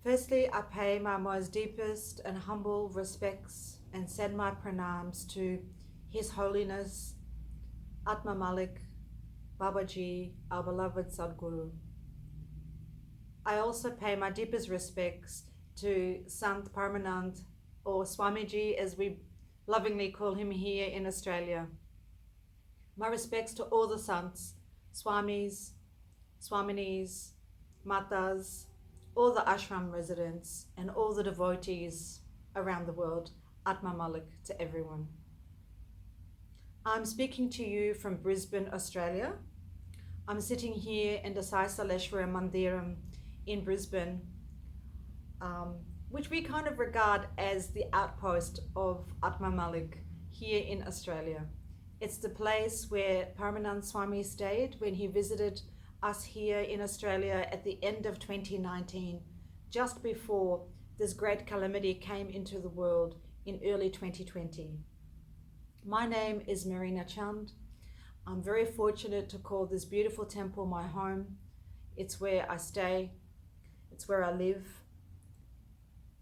Firstly, I pay my most deepest and humble respects and send my pranams to His Holiness Atma Malik Babaji, our beloved Sadguru. I also pay my deepest respects to Sant Parmanand, or Swamiji as we lovingly call him here in Australia. My respects to all the Sants, Swamis, Swaminis, Matas, all the ashram residents and all the devotees around the world. Atma Malik to everyone. I'm speaking to you from Brisbane, Australia. I'm sitting here in the Sai Saleshwara Mandiram in Brisbane, which we kind of regard as the outpost of Atma Malik here in Australia. It's the place where Paramanand Swami stayed when he visited us here in Australia at the end of 2019, just before this great calamity came into the world in early 2020. My name is Marina Chand. I'm very fortunate to call this beautiful temple my home. It's where I stay, it's where I live.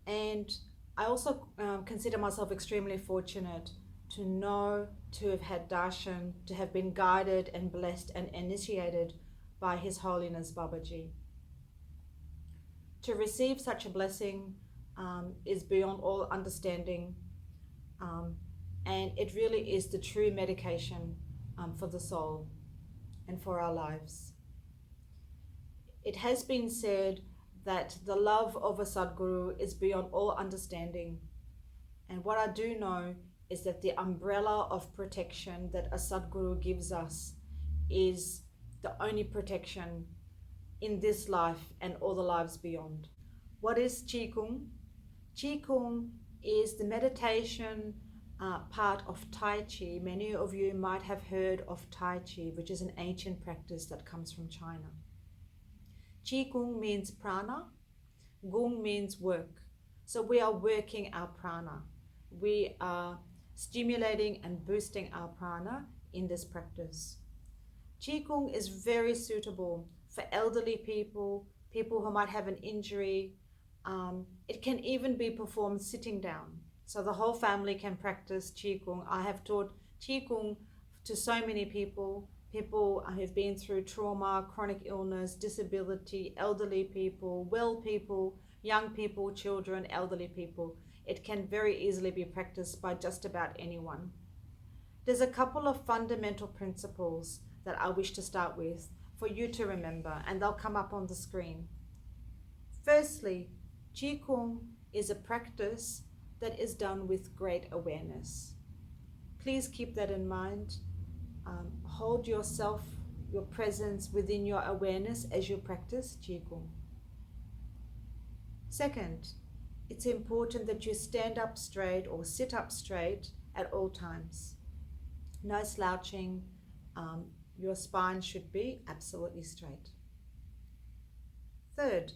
And I also consider myself extremely fortunate to know, to have had darshan, to have been guided and blessed and initiated by His Holiness Babaji. To receive such a blessing is beyond all understanding, and it really is the true medication for the soul and for our lives. It has been said that the love of a Sadguru is beyond all understanding. And what I do know is that the umbrella of protection that a Sadguru gives us is the only protection in this life and all the lives beyond. What is Qigong? Qigong is the meditation part of Tai Chi. Many of you might have heard of Tai Chi, which is an ancient practice that comes from China. Qigong means prana, Gung means work. So we are working our prana. We are stimulating and boosting our prana in this practice. Qigong is very suitable for elderly people, people who might have an injury. It can even be performed sitting down. So the whole family can practice Qigong. I have taught Qigong to so many people who've been through trauma, chronic illness, disability, elderly people, well people, young people, children, elderly people. It can very easily be practiced by just about anyone. There's a couple of fundamental principles that I wish to start with for you to remember, and they'll come up on the screen. Firstly, Qigong is a practice that is done with great awareness. Please keep that in mind. Hold yourself, your presence within your awareness as you practice Qigong. Second, it's important that you stand up straight or sit up straight at all times. No slouching. Your spine should be absolutely straight. Third,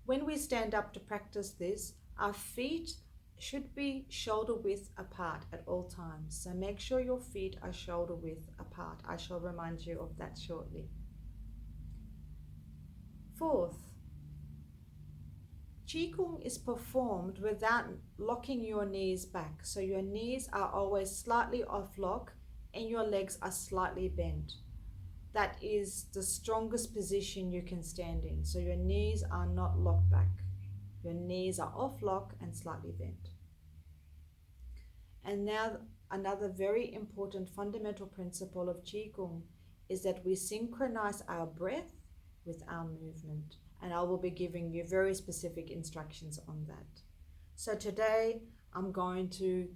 when we stand up to practice this, our feet should be shoulder width apart at all times. So make sure your feet are shoulder width apart. I shall remind you of that shortly. Fourth, Qigong is performed without locking your knees back. So your knees are always slightly off lock and your legs are slightly bent. That is the strongest position you can stand in. So your knees are not locked back. Your knees are off lock and slightly bent. And now another very important fundamental principle of Qigong is that we synchronize our breath with our movement. And I will be giving you very specific instructions on that. So today I'm going to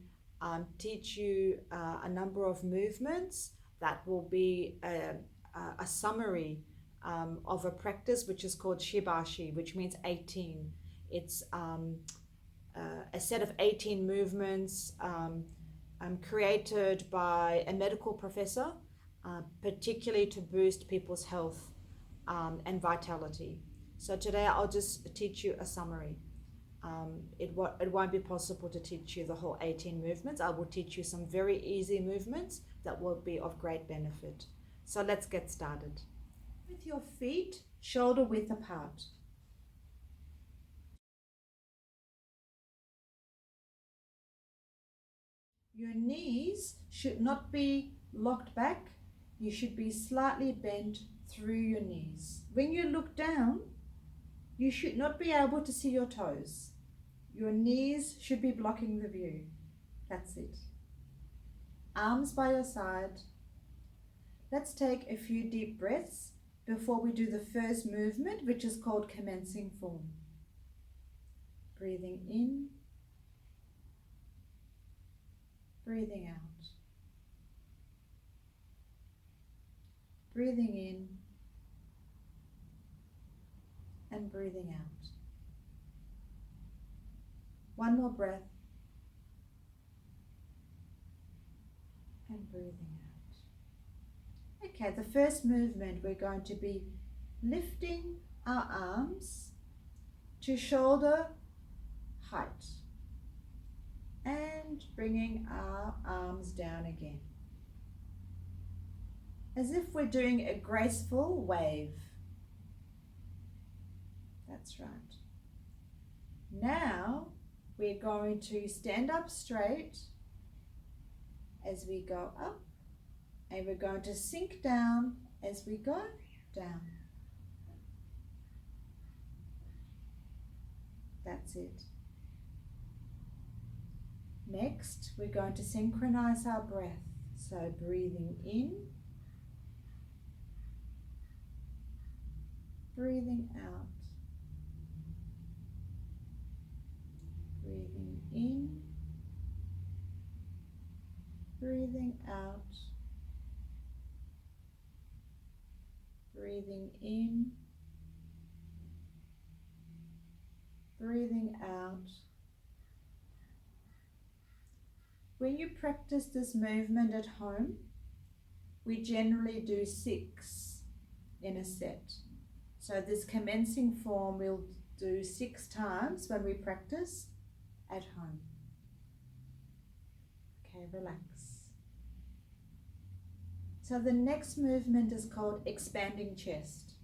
teach you a number of movements that will be a summary of a practice which is called Shibashi, which means 18. It's a set of 18 movements created by a medical professor, particularly to boost people's health and vitality. So today I'll just teach you a summary. It won't be possible to teach you the whole 18 movements. I will teach you some very easy movements that will be of great benefit. So let's get started. With your feet shoulder width apart. Your knees should not be locked back. You should be slightly bent through your knees. When you look down, you should not be able to see your toes. Your knees should be blocking the view. That's it. Arms by your side. Let's take a few deep breaths before we do the first movement, which is called commencing form. Breathing in, breathing out. Breathing in and breathing out. One more breath and breathing out. Okay, the first movement, we're going to be lifting our arms to shoulder height and bringing our arms down again, as if we're doing a graceful wave. That's right. Now we're going to stand up straight as we go up, and we're going to sink down as we go down. That's it. Next, we're going to synchronize our breath. So breathing in, breathing out, breathing in, breathing out, breathing in, breathing out. When you practice this movement at home, we generally do 6 in a set. So this commencing form we'll do 6 times when we practice at home. Okay, relax. So the next movement is called expanding chest.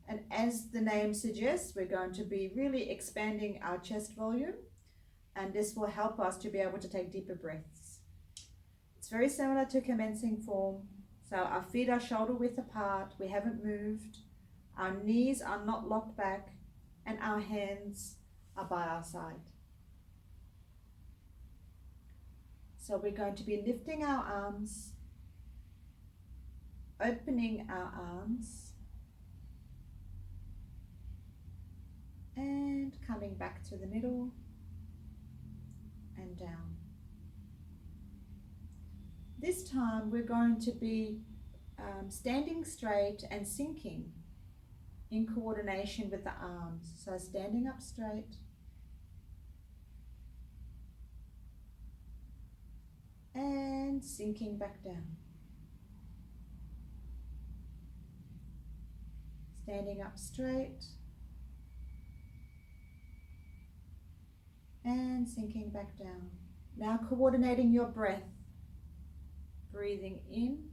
And as the name suggests, we're going to be really expanding our chest volume, and this will help us to be able to take deeper breaths. It's very similar to commencing form. So our feet are shoulder width apart, we haven't moved, our knees are not locked back, and our hands are by our side. So we're going to be lifting our arms, opening our arms, and coming back to the middle and down. This time we're going to be standing straight and sinking in coordination with the arms. So standing up straight and sinking back down. Standing up straight and sinking back down. Now coordinating your breath. Breathing in,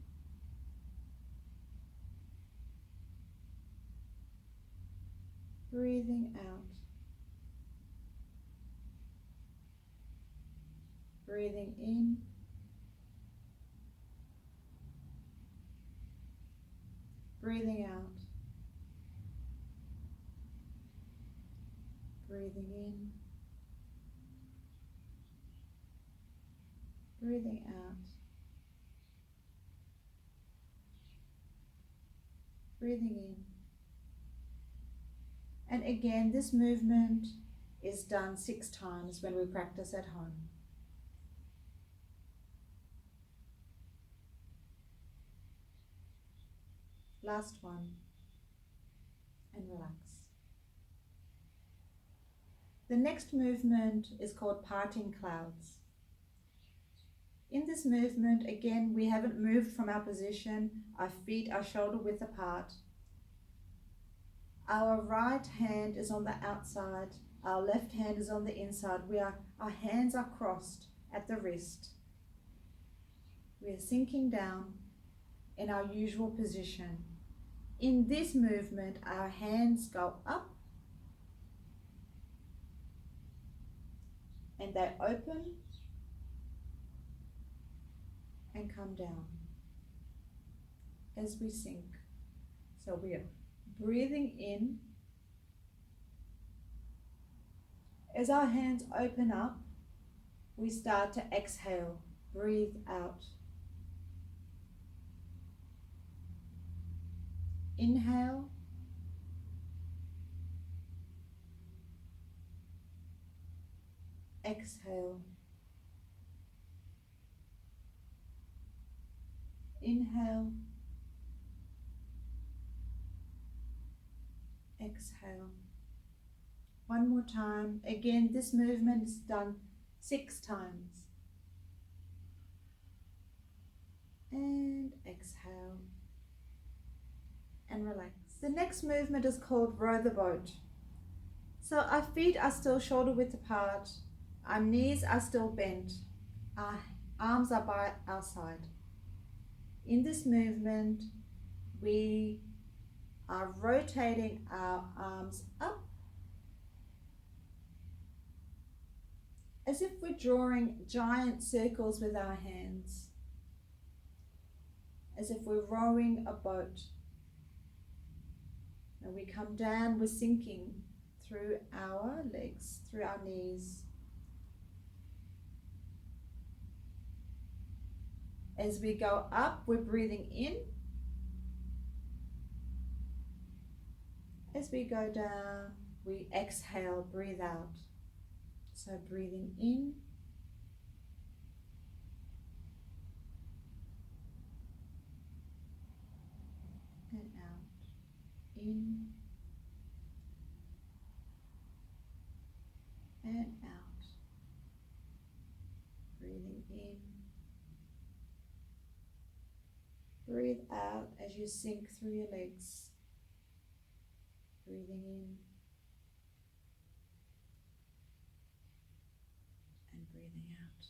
breathing out, breathing in, breathing out, breathing in, breathing out, breathing in. And again, this movement is done 6 times when we practice at home. Last one, and relax. The next movement is called parting clouds. In this movement, again, we haven't moved from our position. Our feet are shoulder width apart. Our right hand is on the outside. Our left hand is on the inside. Our hands are crossed at the wrist. We are sinking down in our usual position. In this movement, our hands go up and they open and come down as we sink. So we are breathing in. As our hands open up, we start to exhale. Breathe out. Inhale. Exhale. Inhale. Exhale. One more time. Again, this movement is done 6 times. And exhale. And relax. The next movement is called row the boat. So our feet are still shoulder width apart. Our knees are still bent. Our arms are by our side. In this movement, we are rotating our arms up as if we're drawing giant circles with our hands, as if we're rowing a boat. And we come down, we're sinking through our legs, through our knees. As we go up, we're breathing in. As we go down, we exhale, breathe out. So breathing in. And out. In. And out. Breathing in. Breathe out as you sink through your legs. Breathing in and breathing out.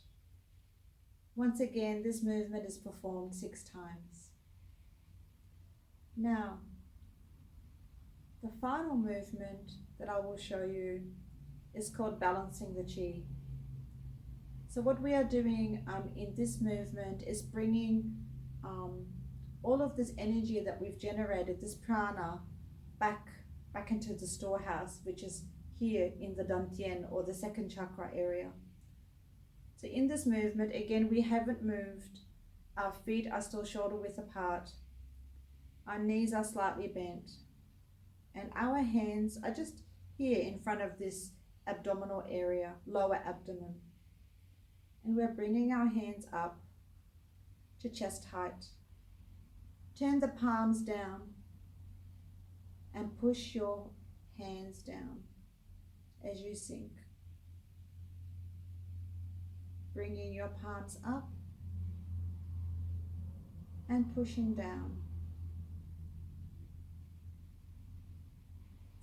Once again, this movement is performed 6 times. Now, the final movement that I will show you is called balancing the chi. So what we are doing in this movement is bringing all of this energy that we've generated, this prana, back into the storehouse, which is here in the dantian, or the second chakra area. So in this movement, again, we haven't moved. Our feet are still shoulder width apart. Our knees are slightly bent. And our hands are just here in front of this abdominal area, lower abdomen. And we're bringing our hands up to chest height. Turn the palms down and push your hands down as you sink. Bringing your palms up and pushing down.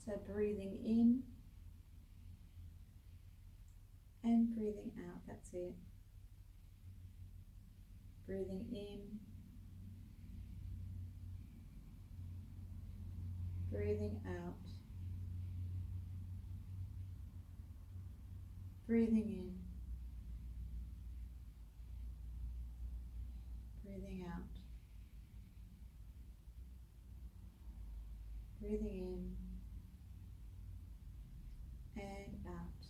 So breathing in and breathing out. That's it. Breathing in. Breathing out. Breathing in. Breathing out. Breathing in and out.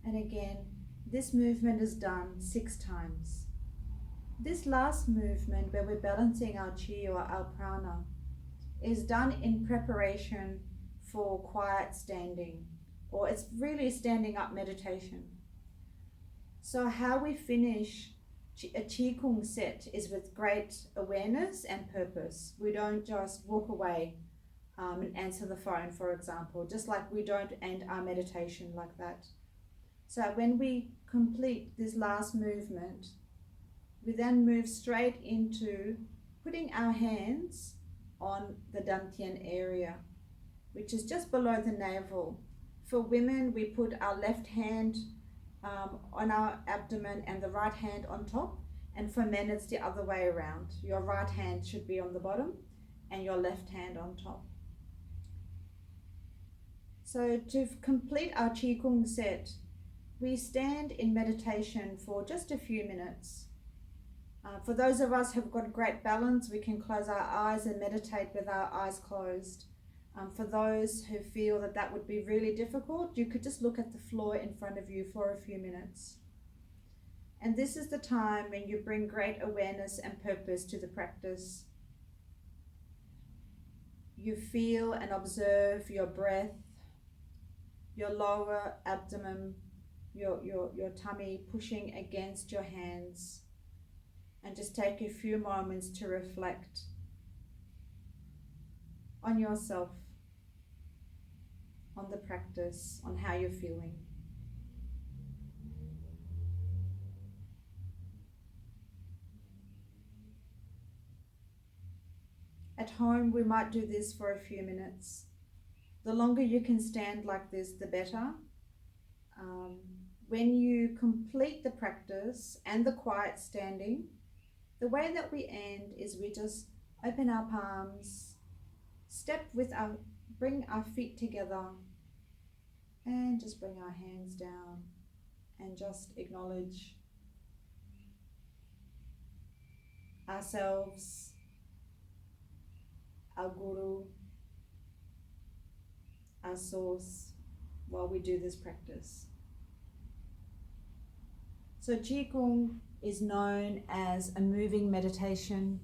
And again, this movement is done 6 times. This last movement, where we're balancing our chi or our prana, is done in preparation for quiet standing, or it's really standing up meditation. So how we finish a Qigong set is with great awareness and purpose. We don't just walk away and answer the phone, for example, just like we don't end our meditation like that. So when we complete this last movement, we then move straight into putting our hands on the dantian area, which is just below the navel. For women, we put our left hand on our abdomen and the right hand on top, and for men it's the other way around. Your right hand should be on the bottom and your left hand on top. So to complete our Qigong set, we stand in meditation for just a few minutes. For those of us who've got great balance, we can close our eyes and meditate with our eyes closed. For those who feel that that would be really difficult, you could just look at the floor in front of you for a few minutes. And this is the time when you bring great awareness and purpose to the practice. You feel and observe your breath, your lower abdomen, your tummy pushing against your hands. And just take a few moments to reflect on yourself, on the practice, on how you're feeling. At home, we might do this for a few minutes. The longer you can stand like this, the better. When you complete the practice and the quiet standing, the way that we end is we just open our palms, bring our feet together, and just bring our hands down and just acknowledge ourselves, our guru, our source, while we do this practice. So Qigong is known as a moving meditation.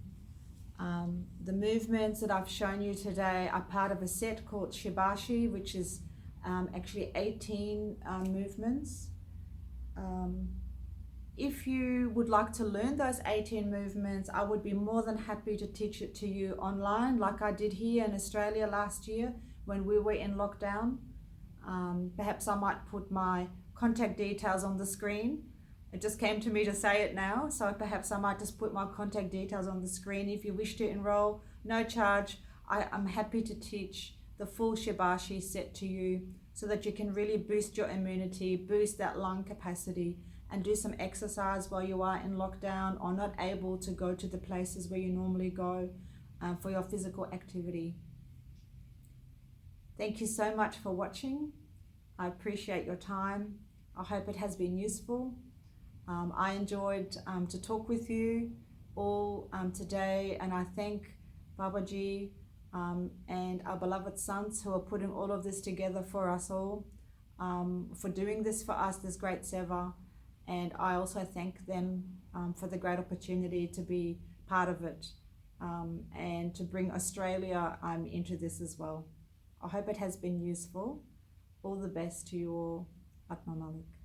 The movements that I've shown you today are part of a set called Shibashi, which is actually 18 movements. If you would like to learn those 18 movements, I would be more than happy to teach it to you online, like I did here in Australia last year when we were in lockdown. Perhaps I might put my contact details on the screen. It just came to me to say it now, so perhaps I might just put my contact details on the screen. If you wish to enroll, no charge. I'm happy to teach the full Shibashi set to you so that you can really boost your immunity, boost that lung capacity, and do some exercise while you are in lockdown or not able to go to the places where you normally go for your physical activity. Thank you so much for watching. I appreciate your time. I hope it has been useful. I enjoyed to talk with you all today, and I thank Babaji and our beloved sons who are putting all of this together for us all, for doing this for us, this great seva. And I also thank them for the great opportunity to be part of it and to bring Australia into this as well. I hope it has been useful. All the best to you all. Atma Malik.